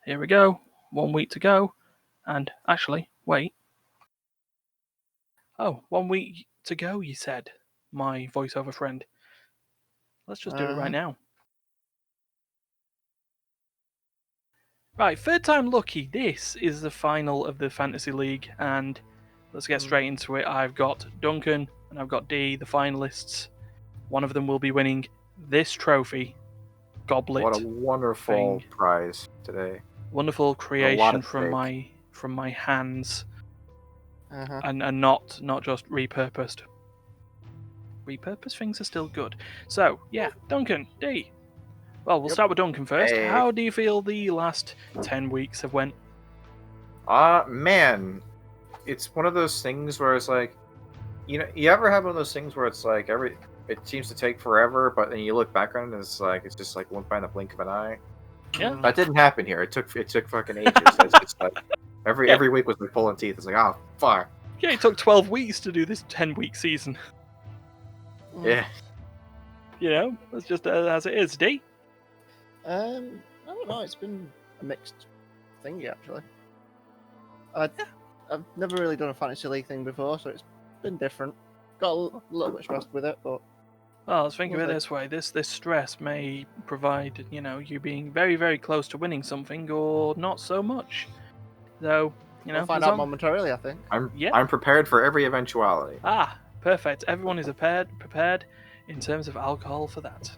here we go. 1 week to go. And actually, wait. Oh, 1 week to go, you said, my voiceover friend. Let's just do it right now. Right, third time lucky. This is the final of the Fantasy League, and let's get straight into it. I've got Duncan and I've got D, the finalists. One of them will be winning this trophy, goblet. What a wonderful prize today! Wonderful creation from my hands, and not just repurposed. Repurposed things are still good. So yeah, Duncan, D. Well, we'll start with Duncan first. Hey. How do you feel the last 10 weeks have went? Man, it's one of those things where it's like, you ever have one of those things where it's like it seems to take forever, but then you look back on it and it's just like went by in the blink of an eye. Yeah, that didn't happen here. It took fucking ages. It's like every week was like pulling teeth. It's like, oh fuck. Yeah, it took 12 weeks to do this 10-week season. Yeah. It's just as it is. D. I don't know. It's been a mixed thing actually. I've never really done a fantasy league thing before, so it's been different. Got a little bit stressed with it, but well, let's think of it this way: this stress may provide, you being very, very close to winning something, or not so much. So, we'll find out momentarily. I think. I'm prepared for every eventuality. Ah, perfect. Everyone is prepared in terms of alcohol for that.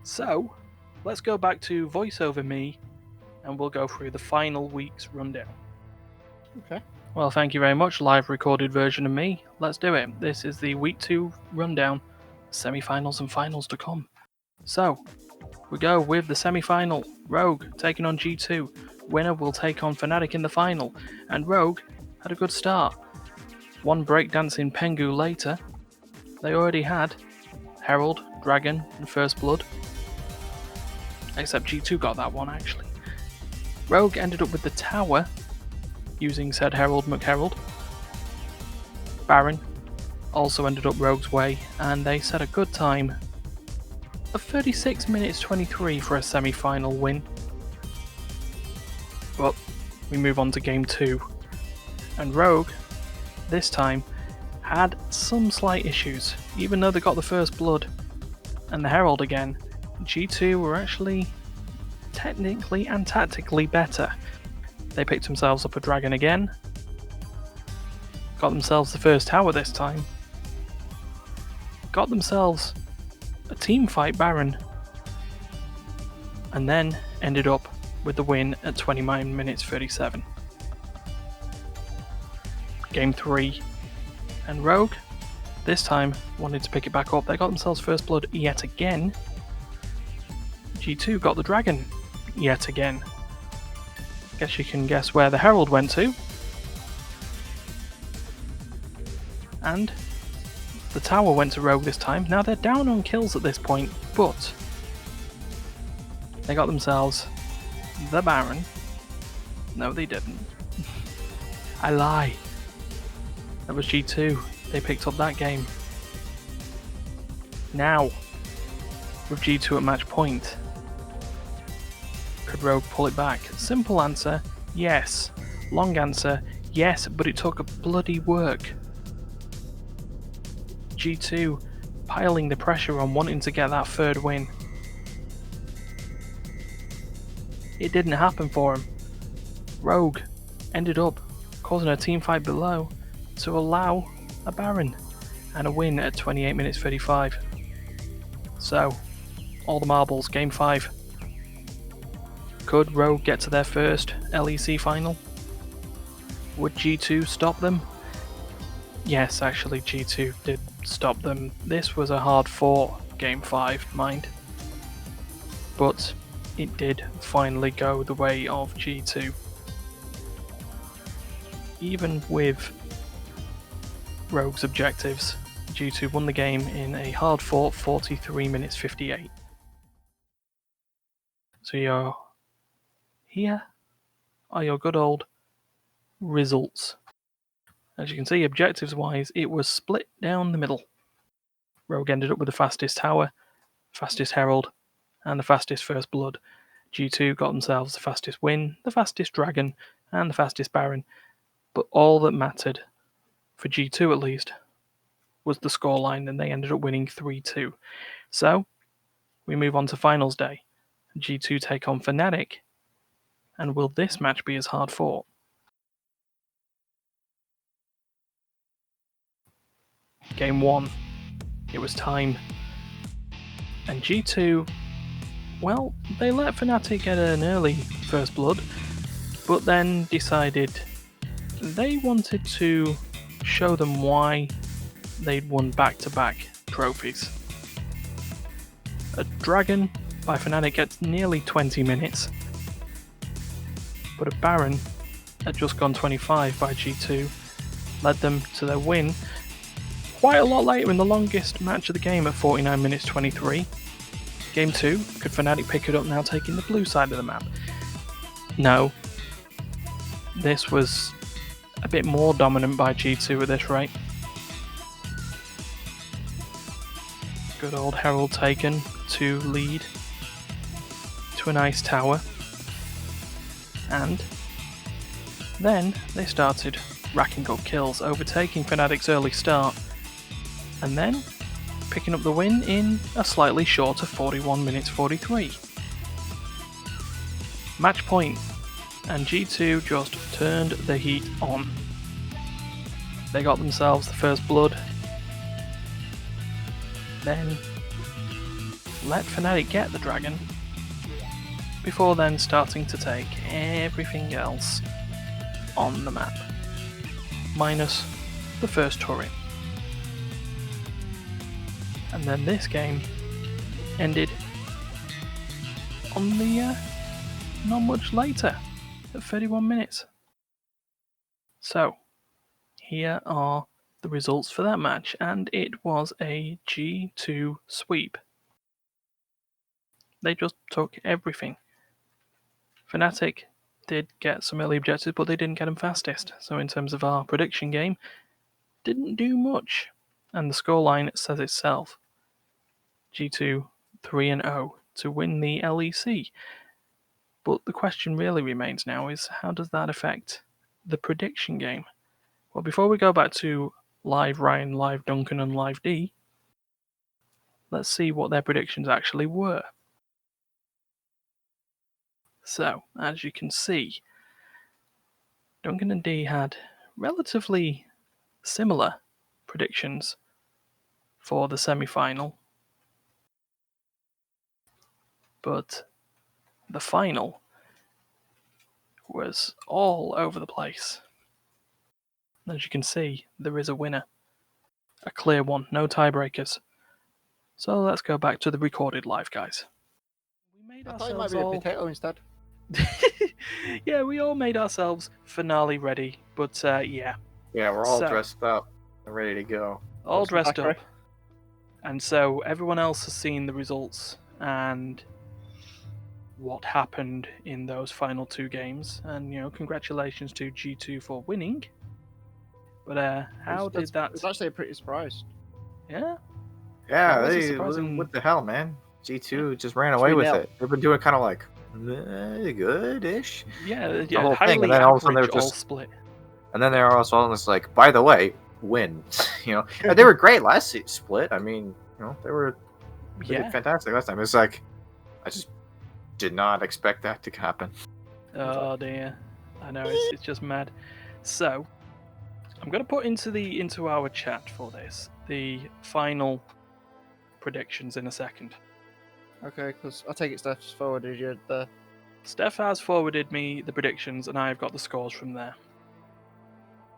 So, let's go back to voiceover me, and we'll go through the final week's rundown. Okay. Well, thank you very much, live recorded version of me. Let's do it. This is the week 2 rundown, semi-finals and finals to come. So, we go with the semi-final. Rogue taking on G2. Winner will take on Fnatic in the final, and Rogue had a good start. One breakdancing Pengu later, they already had Herald, Dragon, and First Blood. Except G2 got that one, actually. Rogue ended up with the tower, using said Herald McHerald. Baron also ended up Rogue's way, and they set a good time of 36 minutes 23 for a semi-final win. But we move on to game 2, and Rogue, this time, had some slight issues. Even though they got the First Blood and the Herald again, G2 were actually technically and tactically better. They picked themselves up a dragon again, got themselves the first tower this time, got themselves a team fight Baron, and then ended up with the win at 29 minutes 37. Game 3, and Rogue, this time, wanted to pick it back up. They got themselves First Blood yet again. G2 got the dragon yet again. Guess you can guess where the Herald went to. And the tower went to Rogue this time. Now they're down on kills at this point, but they got themselves the Baron. No, they didn't. I lie. That was G2. They picked up that game. Now, with G2 at match point, could Rogue pull it back? Simple answer, yes. Long answer, yes, but it took a bloody work. G2 piling the pressure on wanting to get that third win. It didn't happen for him. Rogue ended up causing a team fight below to allow a Baron and a win at 28 minutes 35. So, all the marbles, game 5. Could Rogue get to their first LEC final? Would G2 stop them? Yes, actually G2 did stop them. This was a hard fought game 5, mind. But it did finally go the way of G2. Even with Rogue's objectives, G2 won the game in a hard fought 43 minutes 58. So here are your good old results. As you can see, objectives wise, it was split down the middle. Rogue ended up with the fastest tower, fastest Herald, and the fastest First Blood. G2 got themselves the fastest win, the fastest dragon, and the fastest baron. But all that mattered, for G2 at least, was the scoreline, and they ended up winning 3-2. So, we move on to finals day. G2 take on Fnatic, and will this match be as hard fought? Game 1. It was time. And G2, well, they let Fnatic get an early first blood, but then decided they wanted to show them why they'd won back-to-back trophies. A dragon by Fnatic gets nearly 20 minutes, but a baron had just gone 25 by G2 led them to their win quite a lot later in the longest match of the game at 49 minutes 23. Game 2, could Fnatic pick it up now taking the blue side of the map? No. This was a bit more dominant by G2 at this rate. Good old Herald taken to lead to an ice tower. And then they started racking up kills, overtaking Fnatic's early start, and then picking up the win in a slightly shorter 41 minutes 43. Match point, and G2 just turned the heat on. They got themselves the first blood, then let Fnatic get the dragon, before then starting to take everything else on the map, minus the first turret. And then this game ended on the not much later, at 31 minutes. So, here are the results for that match, and it was a G2 sweep. They just took everything. Fnatic did get some early objectives, but they didn't get them fastest. So in terms of our prediction game, didn't do much. And the scoreline says itself. G2 3-0 to win the LEC. But the question really remains now is, how does that affect the prediction game? Well, before we go back to live Ryan, live Duncan, and live D, let's see what their predictions actually were. So, as you can see, Duncan and D had relatively similar predictions for the semi-final, but the final was all over the place. As you can see, there is a winner. A clear one, no tiebreakers. So let's go back to the recorded live, guys. We made I thought it might ourselves be a all... potato instead. Yeah, we all made ourselves finale ready, but yeah. Yeah, we're all So- dressed up and ready to go. All What's the dressed background? up. And so everyone else has seen the results and what happened in those final two games. And, you know, congratulations to G2 for winning. But how did that... It's actually a pretty surprise. Yeah? Yeah, That was a they, surprising- what the hell, man? G2 just ran away with 3-0. it. They've been doing kind of like good-ish. Yeah, whole thing, highly and then all of a sudden they average were all just- split. And then they were also just like, by the way, win. You know, and they were great last split. I mean, you know, they did Yeah. fantastic last time. It's like, I just did not expect that to happen. Oh dear. I know, it's just mad. So, I'm going to put into our chat for this the final predictions in a second. Okay, because I take it Steph's forwarded you the. Steph has forwarded me the predictions, and I've got the scores from there.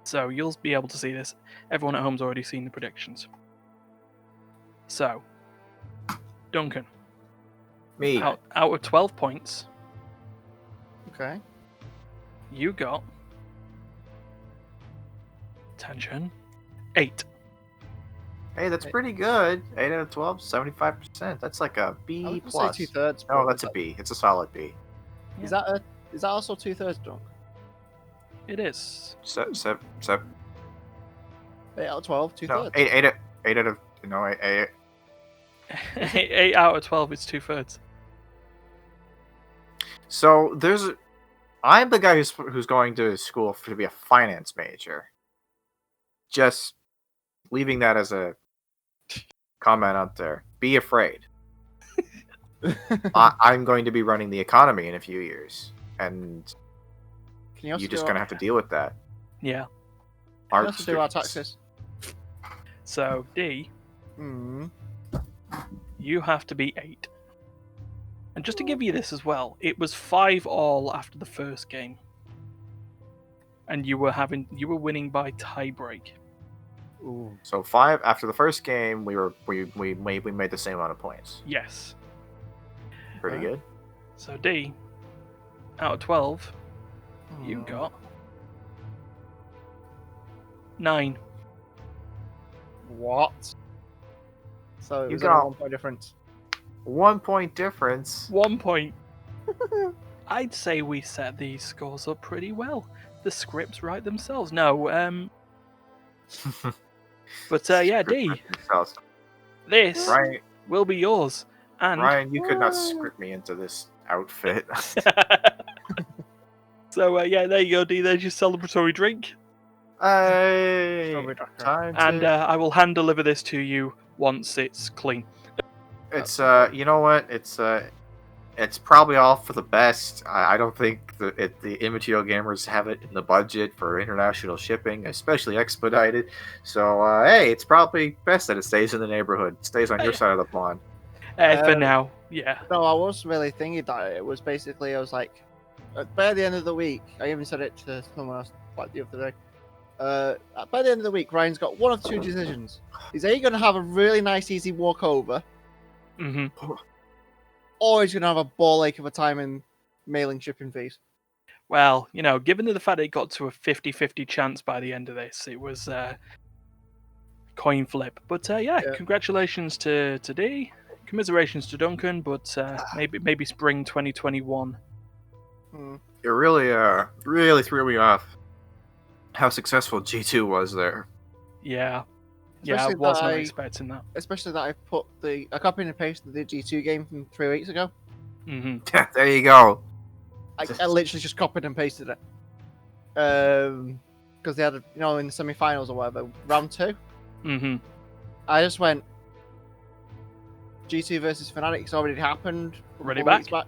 So you'll be able to see this. Everyone at home's already seen the predictions. So, Duncan, Me. out of 12 points, Okay. you got attention 8. Hey, that's pretty good. 8 out of 12, 75%. That's like a I B was gonna plus. say 2/3. No, but that's a B. It's a solid B. Is that also 2/3 drunk? It is. 8 8 out of 12, 2/3. 8 out of no 8. 8 out of 12 is 2/3. So I'm the guy who's going to school to be a finance major. Just leaving that as a comment out there. Be afraid. I'm going to be running the economy in a few years, and Can you also you're just do going to have to deal with that. Yeah. Can you also do our taxes? So D, Hmm. you have to be 8. And just to give you this as well, it was 5-all after the first game, and you were winning by tiebreak. Ooh. So 5 after the first game, we made the same amount of points. Yes. Pretty good. So D, out of 12, you Hmm. got 9. What? So it You was only got- 1 point difference. 1 point difference. 1 point. I'd say we set these scores up pretty well. The scripts write themselves. No, but yeah, D, this Ryan, will be yours. And Ryan, you could not script me into this outfit. so yeah, there you go, D. There's your celebratory drink, Hey, Strawberry Dr. time and to... I will hand deliver this to you once it's clean. It's you know what? It's probably all for the best. I don't think the Immaterial gamers have it in the budget for international shipping, especially expedited. So hey, it's probably best that it stays in the neighborhood, stays on your side of the pond. For now, yeah. No, I was really thinking that it was basically, I was like, by the end of the week, I even said it to someone else like the other day. By the end of the week, Ryan's got one of two decisions. He's either going to have a really nice, easy walk over, Hmm. or he's going to have a ball ache of a time in mailing shipping fees. Well, given the fact it got to a 50-50 chance by the end of this, it was coin flip. But yeah, congratulations to D. Commiserations to Duncan, but maybe spring 2021. It really threw me off how successful G2 was there. Yeah. Especially I was that not I- expecting that. Especially that I put I copied and pasted the G2 game from 3 weeks ago. Hmm. There you go. I literally just copied and pasted it. Because they had, in the semi-finals or whatever, round 2. Hmm. I just went G2 versus Fnatic's already happened. Ready 4 weeks back?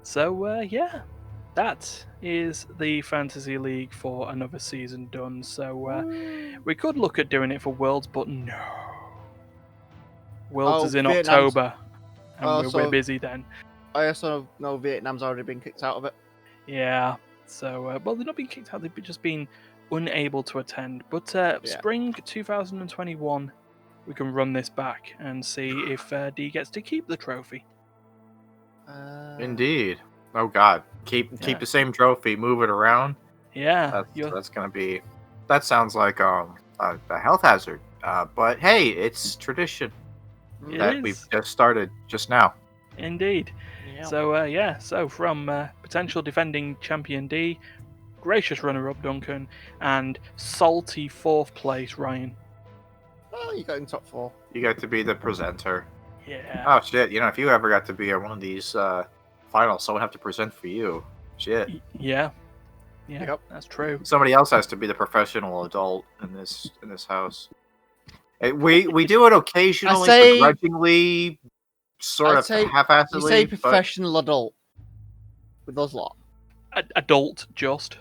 So yeah, that is the Fantasy League for another season done. So we could look at doing it for Worlds, but no. Worlds is in Vietnam's- October, and we're busy then. I also know Vietnam's already been kicked out of it. Yeah. So well, they've not been kicked out; they've just been unable to attend. But spring 2021, we can run this back and see if D gets to keep the trophy. Indeed. Oh God, keep the same trophy, move it around. Yeah. That's gonna be. That sounds like a health hazard. But hey, it's tradition that we've just started just now. Indeed. Yeah. So so from potential defending champion D, gracious runner-up Duncan, and salty 4th place Ryan. Well, you got in top 4. You got to be the presenter. Yeah. Oh shit! If you ever got to be at one of these finals, someone have to present for you. Shit. Yeah. Yep. That's true. Somebody else has to be the professional adult in this house. We do it occasionally, begrudgingly, sort of half-assedly. You say but professional adult with those lot. Adult, just.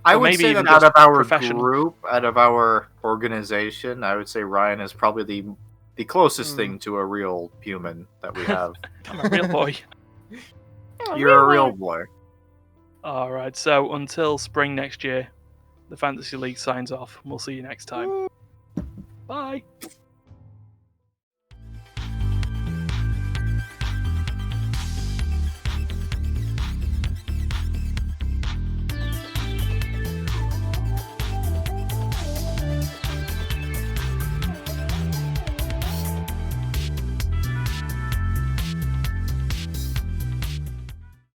I Or would maybe say even that out of just our professional. group, out of our organization, I would say Ryan is probably the closest thing to a real human that we have. I'm a real boy. You're a real boy. All right. So until spring next year, the Fantasy League signs off. We'll see you next time. Bye.